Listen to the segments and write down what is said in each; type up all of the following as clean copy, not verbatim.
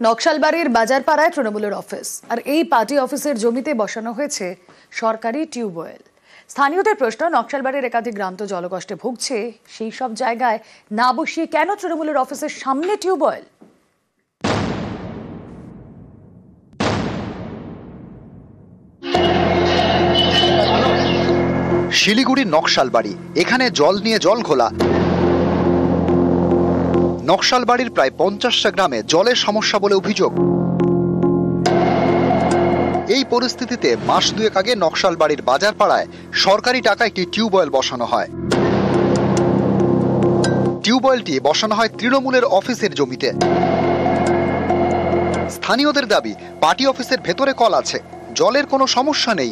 নকশালবাড়ির বাজারপাড়ায় তৃণমূলের অফিস, আর এই পার্টি অফিসের জমিতে বসানো হয়েছে সরকারি টিউবওয়েল। স্থানীয়দের প্রশ্ন, নকশালবাড়ির একাধিক গ্রাম তো জলকষ্টে ভুগছে, সেই সব জায়গায় না বসিয়ে কেন তৃণমূলের অফিসের সামনে টিউবওয়েল? শিলিগুড়ির নকশালবাড়ি, এখানে জল নিয়ে জল ঘোলা। নকশালবাড়ির প্রায় 50টা গ্রামে জলের সমস্যা বলে অভিযোগ। এই পরিস্থিতিতে মাস দুয়েক আগে নকশালবাড়ির বাজারপাড়ায় সরকারি টাকায় একটি টিউবওয়েল বসানো হয়। টিউবওয়েলটি বসানো হয় তৃণমূলের অফিসের জমিতে। স্থানীয়দের দাবি, পার্টি অফিসের ভেতরে কল আছে, জলের কোনো সমস্যা নেই,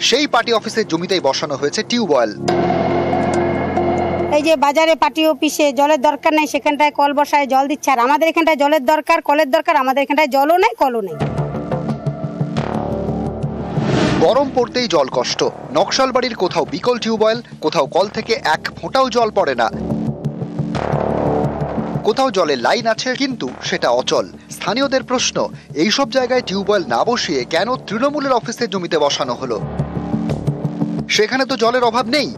সেই পার্টি অফিসের জমিতেই বসানো হয়েছে টিউবওয়েল। এই যে বাজারে পার্টি অফিসে জলের দরকার নাই, সেখানটায় কল বসায় জল দিচ্ছে, আর আমাদের এখানটায় জলের দরকার, কলের দরকার, আমাদের এখানটায় জলও নেই, কলও নেই। গরম পড়তেই জল কষ্ট। নকশালবাড়ির কোথাও বিকল টিউবওয়েল, কোথাও কল থেকে এক ফোঁটাও জল পড়ে না, কোথাও জলের লাইন আছে কিন্তু সেটা অচল। স্থানীয়দের প্রশ্ন, এইসব জায়গায় টিউবওয়েল না বসিয়ে কেন তৃণমূলের অফিসের জমিতে বসানো হলো? সেখানে তো জলের অভাব নেই।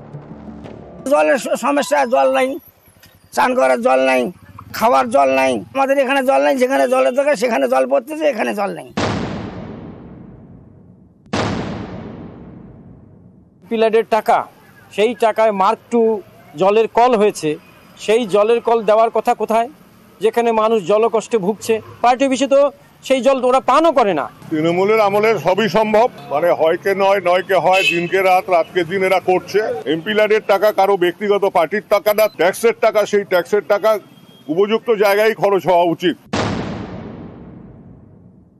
জলের সমস্যা, জল নাই, চান করার জল নাই, খাওয়ার জল নাই, আমাদের এখানে জল নাই। যেখানে জলের দরকার সেখানে জল পড়তেছে, এখানে জল নেই। পিলারের টাকা, সেই টাকায় মার্ক 2 জলের কল হয়েছে, সেই জলের কল দেওয়ার কথা কোথায়, যেখানে মানুষ জলকষ্টে ভুগছে? পার্টি অফিসে তো সেই জল ওরা পানও করে না। তৃণমূলের আমলের সবই সম্ভব, মানে হয়কে নয়, নয়কে হয়, দিনকে রাত, রাতকে দিন এরা করছে। এমপিলারের টাকা কারো ব্যক্তিগত পার্টির টাকা না, ট্যাক্সের টাকা। সেই ট্যাক্সের টাকা উপযুক্ত জায়গায় খরচ হওয়া উচিত।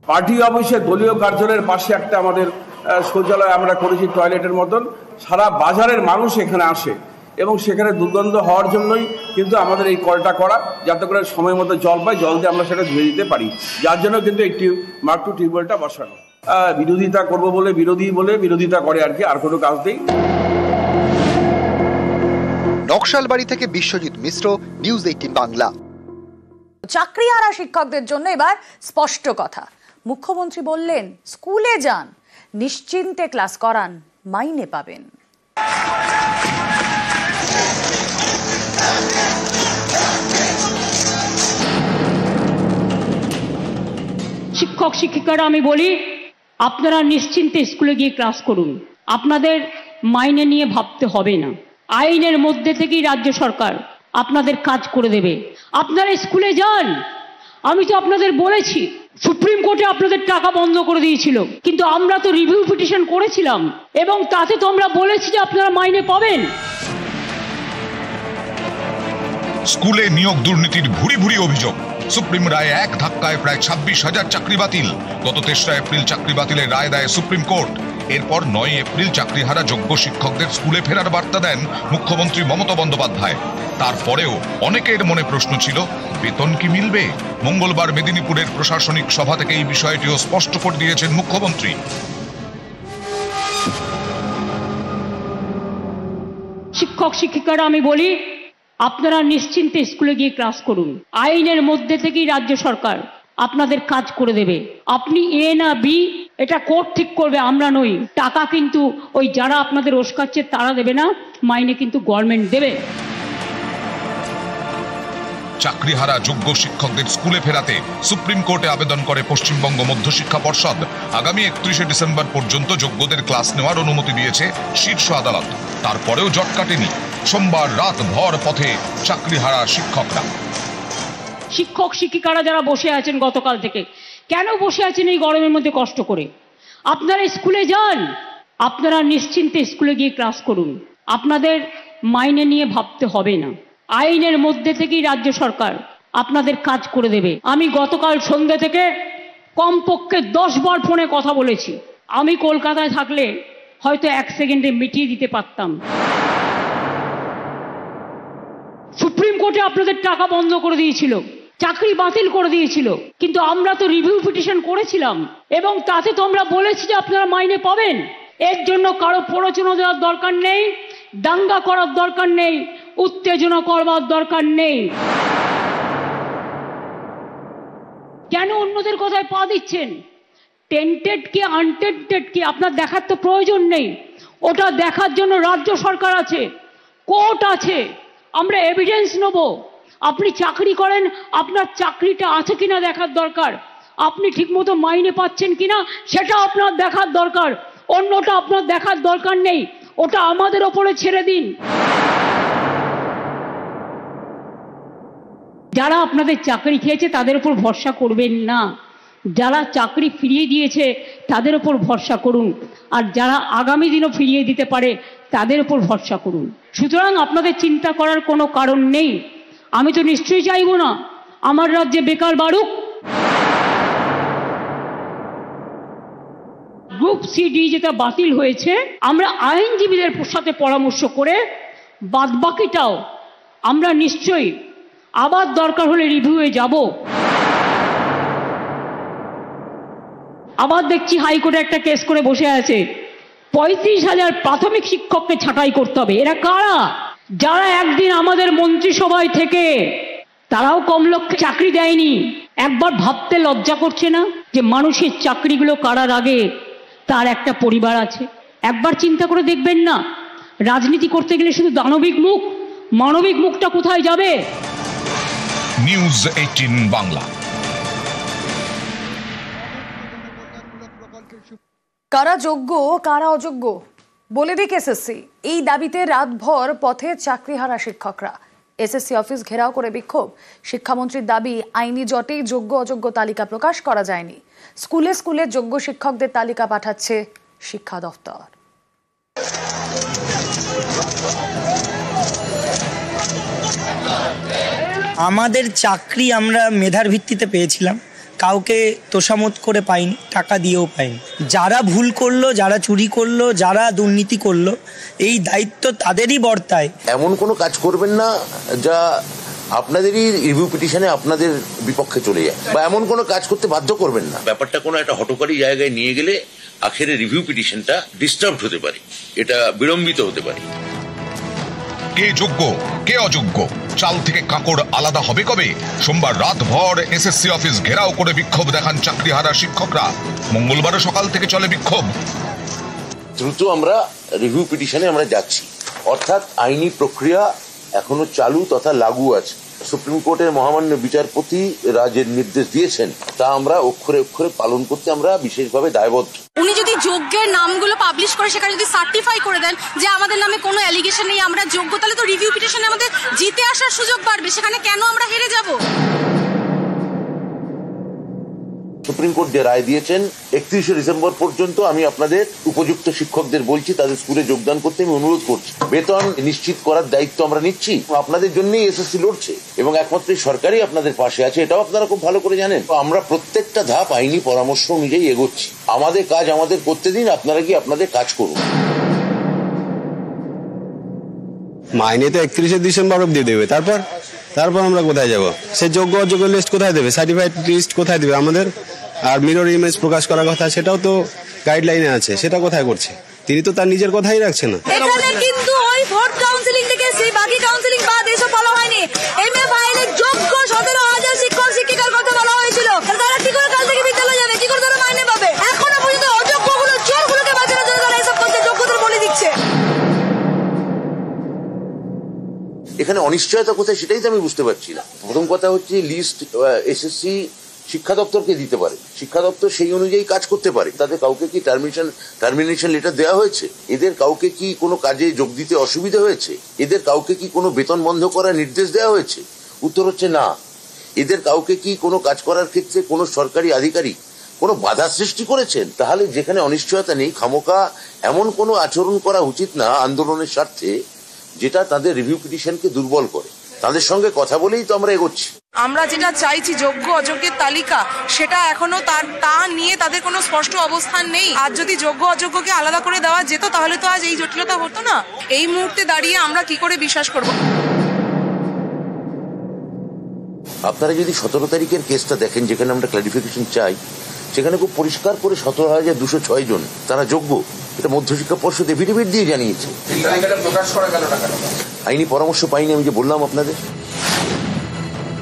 পার্টি অফিসে দলীয় কার্যালয়ের পাশে একটা আমাদের শৌচালয় আমরা করেছি, টয়লেটের মতন। সারা বাজারের মানুষ এখানে আসে এবং সেখানে দুর্গন্ধ হওয়ার জন্যই কিন্তু আমাদের এই কলটা করা, যাতে করে সময় মতো জল পাই, জল দিয়ে আমরা সেটা ধুয়ে দিতে পারি। যার জন্য কিন্তু এই মার্ক 2 টিউবওয়েলটা বসানো। বিরোধিতা করবো বলে বিরোধিতা করে আর কি, আর কোনো কাজ নেই। নকশালবাড়ি থেকে বিশ্বজিৎ মিশ্র, নিউজ 18 বাংলা। চাকরিহারা শিক্ষকদের জন্য এবার স্পষ্ট কথা। মুখ্যমন্ত্রী বললেন, স্কুলে যান, নিশ্চিন্তে ক্লাস করান, মাইনে পাবেন। শিক্ষক শিক্ষিকারা আমি বলি, আপনারা নিশ্চিন্তে স্কুলে গিয়ে ক্লাস করুন, আপনাদের মাইনে নিয়ে ভাবতে হবে না। আইনের মধ্যে থেকেই রাজ্য সরকার আপনাদের কাজ করে দেবে। আপনারা স্কুলে যান। আমি তো আপনাদের বলেছি, সুপ্রিম কোর্টে আপনাদের টাকা বন্ধ করে দিয়েছিল, কিন্তু আমরা তো রিভিউ পিটিশন করেছিলাম এবং তাতে তো আমরা বলেছি যে আপনারা মাইনে পাবেন। স্কুলে নিয়োগ দুর্নীতির ভুরি ভুরি অভিযোগ। সুপ্রিম রায়ে এক ধাক্কায় প্রায় 26,000 চাকরি বাতিল। গত 3রা এপ্রিল চাকরি বাতিলের রায় দেয় সুপ্রিম কোর্ট। এরপর 9 এপ্রিল চাকরিহারা যোগ্য শিক্ষকদের স্কুলে ফেরার বার্তা দেন মুখ্যমন্ত্রী মমতা বন্দ্যোপাধ্যায়। তারপরেও অনেকের মনে প্রশ্ন ছিল, বেতন কি মিলবে? মঙ্গলবার মেদিনীপুরের প্রশাসনিক সভা থেকে এই বিষয়টিও স্পষ্ট করে দিয়েছেন মুখ্যমন্ত্রী। শিক্ষক শিক্ষিকারা আমি বলি, আপনারা নিশ্চিন্তে স্কুলে গিয়ে ক্লাস করুন। আইনের মধ্যে থেকেই রাজ্য সরকার আপনাদের কাজ করে দেবে। আপনি এ না বি, এটা কোর্ট ঠিক করবে, আমরা নই। টাকা কিন্তু ওই যারা আপনাদের ওস্কাচ্ছে তারা দেবে না, মাইনে কিন্তু গভর্নমেন্ট দেবে। চাকরিহারা যোগ্য শিক্ষকদের স্কুলে ফেরাতে সুপ্রিম কোর্টে আবেদন করে পশ্চিমবঙ্গ মধ্যশিক্ষা পর্ষদ। আগামী 31শে ডিসেম্বর পর্যন্ত যোগ্যদের ক্লাস নেওয়ার অনুমতি দিয়েছে শীর্ষ আদালত। তারপরেও জট কাটেনি। সোমবার রাত ভর পথে চাকরিহারা শিক্ষকরা। শিক্ষক শিক্ষিকারা যারা বসে আছেন গতকাল থেকে, কেন বসে আছেন এই গরমের মধ্যে কষ্ট করে? আপনারা স্কুলে যান, আপনারা নিশ্চিন্তে স্কুলে গিয়ে ক্লাস করুন, আপনাদের মাইনে নিয়ে ভাবতে হবে না। আইনের মধ্যে থেকেই রাজ্য সরকার আপনাদের কাজ করে দেবে। আমি গতকাল সন্ধ্যে থেকে কমপক্ষে 10 বার ফোনে কথা বলেছি। আমি কলকাতায় থাকলে হয়তো 1 সেকেন্ডে মিটিয়ে দিতে পারতাম। সুপ্রিম কোর্টে আপনাদের টাকা বন্ধ করে দিয়েছিল, চাকরি বাতিল করে দিয়েছিল, কিন্তু আমরা তো রিভিউ পিটিশন করেছিলাম এবং তাতে তো আমরা বলেছি যে আপনারা মাইনে পাবেন। এর জন্য কারো প্ররোচনা দেওয়ার দরকার নেই, দাঙ্গা করার দরকার নেই, উত্তেজনা করবার দরকার নেই। কেন অন্যদের কথায় পা দিচ্ছেন? টেন্টেড কি আনটেন্টেড কি আপনার দেখার তো প্রয়োজন নেই। ওটা দেখার জন্য রাজ্য সরকার আছে, কোর্ট আছে, আমরা এভিডেন্স নেব। আপনি চাকরি করেন, আপনার চাকরিটা আছে কিনা দেখার দরকার, আপনি ঠিকমতো মাইনে পাচ্ছেন কিনা সেটা আপনার দেখার দরকার, অন্যটা আপনার দেখার দরকার নেই, ওটা আমাদের ওপরে ছেড়ে দিন। যারা আপনাদের চাকরি খেয়েছে তাদের উপর ভরসা করবেন না, যারা চাকরি ফিরিয়ে দিয়েছে তাদের উপর ভরসা করুন, আর যারা আগামী দিনও ফিরিয়ে দিতে পারে তাদের উপর ভরসা করুন। সুতরাং আপনাদের চিন্তা করার কোনো কারণ নেই। আমি তো নিশ্চয়ই চাইব না আমার রাজ্যে বেকার বাড়ুক। গ্রুপ সিডি যেটা বাতিল হয়েছে, আমরা আইনজীবীদের সাথে পরামর্শ করে বাদবাকিটাও আমরা নিশ্চয়ই আবার দরকার হলে রিভিউয়ে যাব। আবার দেখছি হাইকোর্টে একটা কেস করে বসে আছে, 35,000 প্রাথমিক শিক্ষককে ছাঁটাই করতে হবে। এরা কারা? যারা একদিন আমাদের মন্ত্রিসভায় থেকে তারাও কম লোককে চাকরি দেয়নি। একবার ভাবতে লজ্জা করছে না যে মানুষের চাকরিগুলো কারার আগে তার একটা পরিবার আছে? একবার চিন্তা করে দেখবেন না, রাজনীতি করতে গেলে শুধু দানবিক মুখ, মানবিক মুখটা কোথায় যাবে? নিউজ 18 বাংলা। কারা যোগ্য কারা অযোগ্য বলে দিক এসএসসি, এই দাবিতে রাতভর পথে চাকরিহারা শিক্ষকরা। এসএসসি অফিস ঘেরাও করে বিক্ষোভ। শিক্ষামন্ত্রীর দাবি, আইনি জটেই যোগ্য অযোগ্য তালিকা প্রকাশ করা যায়নি। স্কুলে স্কুলে যোগ্য শিক্ষকদের তালিকা পাঠাচ্ছে শিক্ষা দফতর। আমাদের চাকরি আমরা মেধার ভিত্তিতে পেয়েছিলাম, কাউকে তোষামত করে পাইনি, টাকা দিয়েও পাইনি। যারা ভুল করলো, যারা চুরি করলো, যারা দুর্নীতি করলো, এই দায়িত্ব তাদেরই বর্তায়। এমন কোনো কাজ করবেন না যা আপনাদেরই রিভিউ পিটিশনে আপনাদের বিপক্ষে চলে যায়, বা এমন কোনো কাজ করতে বাধ্য করবেন না। ব্যাপারটা কোনো একটা হঠকারী জায়গায় নিয়ে গেলে আখেরে রিভিউ পিটিশনটা ডিস্টার্ব হতে পারে, এটা বিলম্বিত হতে পারে। কে যোগ্য কে অযোগ্য, চাল থেকে কাঁকড় আলাদা হবে কবে? সোমবার রাতভর এসএসসি অফিস ঘেরাও করে বিক্ষোভ দেখান চাকরিহারা শিক্ষকরা। মঙ্গলবার সকাল থেকে চলে বিক্ষোভ। দ্রুত আমরা রিভিউ পিটিশনে আমরা যাচ্ছি, অর্থাৎ আইনি প্রক্রিয়া এখনো চালু তথা লাগু আছে। সুপ্রিম কোর্টের মহামান্য বিচারপতি রাজের নির্দেশ দিয়েছেন, তা আমরা অক্ষরে অক্ষরে পালন করতে আমরা বিশেষভাবে দায়বদ্ধ। উনি যদি যোগ্যের নামগুলো পাবলিশ করে সেখানে যদি সার্টিফাই করে দেন যে আমাদের নামে কোনো অ্যালিগেশন নেই, আমরা যোগ্য, তাহলে তো রিভিউ পিটিশনে আমাদের জিতে আসার সুযোগ বাড়বে। সেখানে কেন আমরা হেরে যাব? সুপ্রিম কোর্ট যে রায় দিয়েছেন 31শে ডিসেম্বর পর্যন্ত আমি আপনাদের উপযুক্ত শিক্ষকদের বলছি তাদের স্কুলে যোগদান করতে আমি অনুরোধ করছি। বেতন নিশ্চিত করার দায়িত্ব আমরা নিচ্ছি, আপনাদের জন্যই এসএসসি লড়ছে এবং একমাত্র সরকারই আপনাদের পাশে আছে, এটাও আপনারা খুব ভালো করে জানেন। আমরা প্রত্যেকটা ধাপ আইনি পরামর্শ অনুযায়ী এগোচ্ছি। আমাদের কাজ আমাদের করতে দিন, আপনারা কি আপনাদের কাজ করুন। মাইনে তো 31শে ডিসেম্বর অব্দি দেবে, তারপর আমরা কোথায় যাব? সে যোগ্য অযোগ্য লিস্ট কোথায় দেবে? সার্টিফাইড লিস্ট কোথায় দেবে আমাদের? আর মিরর ইমেজ প্রকাশ করার কথা, সেটাও তো গাইডলাইনে আছে, সেটা কোথায় করছে? তিনি তো তার নিজের কথাই রাখছে না। এখানে কিন্তু ওই ভোট কাউন্সিলিং থেকে সেই বাকি কাউন্সিলিং বাদ এসব বলা হয়নি। এমএ ফাইলে যোগ্য 17,000 শিক্ষক শিক্ষিকার কথা বলা হয়েছিল। তারা কি করে কাল থেকে বিদ্যালয়ে যাবে? কি করে তারা মাইনে পাবে? এখনো পর্যন্ত অযোগ্যগুলো, চোরগুলোকে বাঁচানোর জন্য তারা এসব করছে, যোগ্যদের বলে দিচ্ছে। এখানে অনিশ্চয়তা কোথায় সেটাই তো আমি বুঝতে পারছি না। প্রথম কথা হচ্ছে লিস্ট এসএসসি শিক্ষা দপ্তরকে দিতে পারে, শিক্ষা দপ্তর সেই অনুযায়ী কাজ করতে পারে। তাদের কাউকে কি টার্মিনেশন লেটার দেওয়া হয়েছে? এদের কাউকে কি কোনো কাজে যোগ দিতে অসুবিধা হয়েছে? এদের কাউকে কি কোনো বেতন বন্ধ করার নির্দেশ দেওয়া হয়েছে? উত্তর হচ্ছে না। এদের কাউকে কি কোনো কাজ করার ক্ষেত্রে কোনো সরকারি আধিকারিক কোনো বাধা সৃষ্টি করেছেন? তাহলে যেখানে অনিশ্চয়তা নেই, খামোকা এমন কোনো আচরণ করা উচিত না আন্দোলনের স্বার্থে যেটা তাদের রিভিউ পিটিশনকে দুর্বল করে। তাদের সঙ্গে কথা বলেই তো আমরা এগোচ্ছি। আমরা যেটা চাইছি যোগ্য অযোগ্যের তালিকা, সেটা এখনো তা নিয়ে তাদের কোনো স্পষ্ট অবস্থান নেই। আর যদি যোগ্য অযোগ্যকে আলাদা করে দেওয়া যেত তাহলে তো আজ এই জটিলতা হতো না। এই মুহূর্তে দাঁড়িয়ে আমরা কি করে বিশ্বাস করব? আপনারা যদি 17 তারিখের কেসটা দেখেন, যেখানে আমরা ক্লারিফিকেশন চাই, সেখানে খুব পরিষ্কার করে 17,206 জন তারা যোগ্য, এটা মধ্যশিক্ষা পর্ষদ এফিডেভিট দিয়ে জানিয়েছে। প্রকাশ করা গেল না কেন? আইনি পরামর্শ পাইনি, আমি যে বললাম আপনাদের।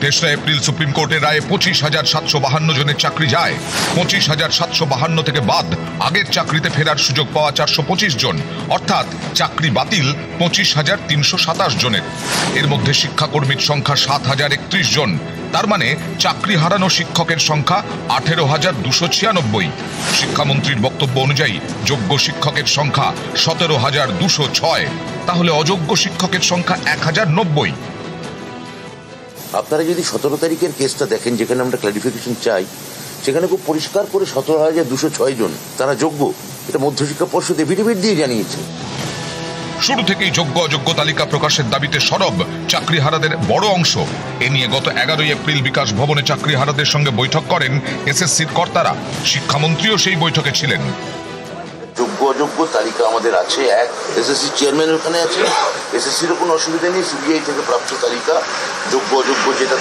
তেসরা এপ্রিল সুপ্রিম কোর্টের রায়ে 25,752 জনের চাকরি যায়। 25,752 থেকে বাদ আগের চাকরিতে ফেরার সুযোগ পাওয়া 425 জন, অর্থাৎ চাকরি বাতিল 25,327 জনের। এর মধ্যে শিক্ষাকর্মীর সংখ্যা 7,031 জন। তার মানে চাকরি হারানো শিক্ষকের সংখ্যা 18,296। শিক্ষামন্ত্রীর বক্তব্য অনুযায়ী যোগ্য শিক্ষকের সংখ্যা 17,206। তাহলে অযোগ্য শিক্ষকের সংখ্যা 1,090। আপনারা যদি 17 তারিখের কেসটা দেখেন, যেখানে আমরা ক্লারিফিকেশন চাই, সেখানে খুব পরিষ্কার করে 17,206 জন তারা যোগ্য। এটা মধ্যশিক্ষা পর্ষদ এফিডেভিট দিয়ে জানিয়েছে। শুরু থেকেই যোগ্য অযোগ্য তালিকা প্রকাশের দাবিতে সরব চাকরিহারাদের বড় অংশ। এ নিয়ে গত 11 এপ্রিল বিকাশ ভবনে চাকরিহারাদের সঙ্গে বৈঠক করেন এসএসসির কর্তারা। শিক্ষামন্ত্রীও সেই বৈঠকে ছিলেন। যোগ্য অযোগ্য তালিকা আমাদের আছে, এক এসএসসি চেয়ারম্যান ওখানে আছে, এসএসসির কোনো অসুবিধা নেই। সিবিআই থেকে প্রাপ্ত তালিকা যোগ্য অযোগ্য যেটা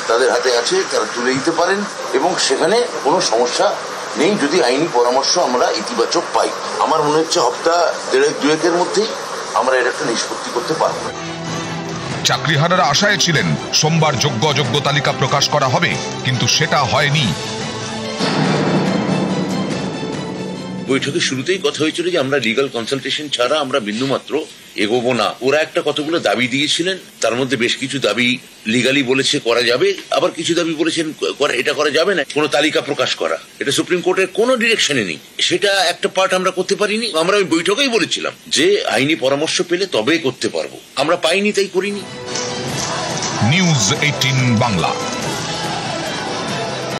তাদের হাতে আছে তারা তুলে দিতে পারেন, এবং সেখানে কোনো সমস্যা নেই যদি আইনি পরামর্শ আমরা ইতিবাচক পাই। আমার মনে হচ্ছে সপ্তাহ দুয়েকের মধ্যেই আমরা এর একটা নিষ্পত্তি করতে পারব। চাকরিহারারা আশায় ছিলেন সোমবার যোগ্য অযোগ্য তালিকা প্রকাশ করা হবে, কিন্তু সেটা হয়নি। বৈঠকের শুরুতেই কথা হয়েছিল যে আমরা লিগাল কনসালটেশন ছাড়া আমরা বিন্দুমাত্র এগোবো না। ওরা একটা কতগুলো দাবি দিয়েছিলেন, তার মধ্যে বেশ কিছু দাবি লিগালি বলেছে করা যাবে, আবার কিছু দাবি বলেছেন এটা করা যাবে না। কোনো তালিকা প্রকাশ করা, এটা সুপ্রিম কোর্টের কোনো ডিরেকশনে নেই, সেটা একটা পার্ট আমরা করতে পারিনি। আমরা ওই বৈঠকেই বলেছিলাম যে আইনি পরামর্শ পেলে তবে করতে পারবো, আমরা পাইনি তাই করিনি। নিউজ 18 বাংলা।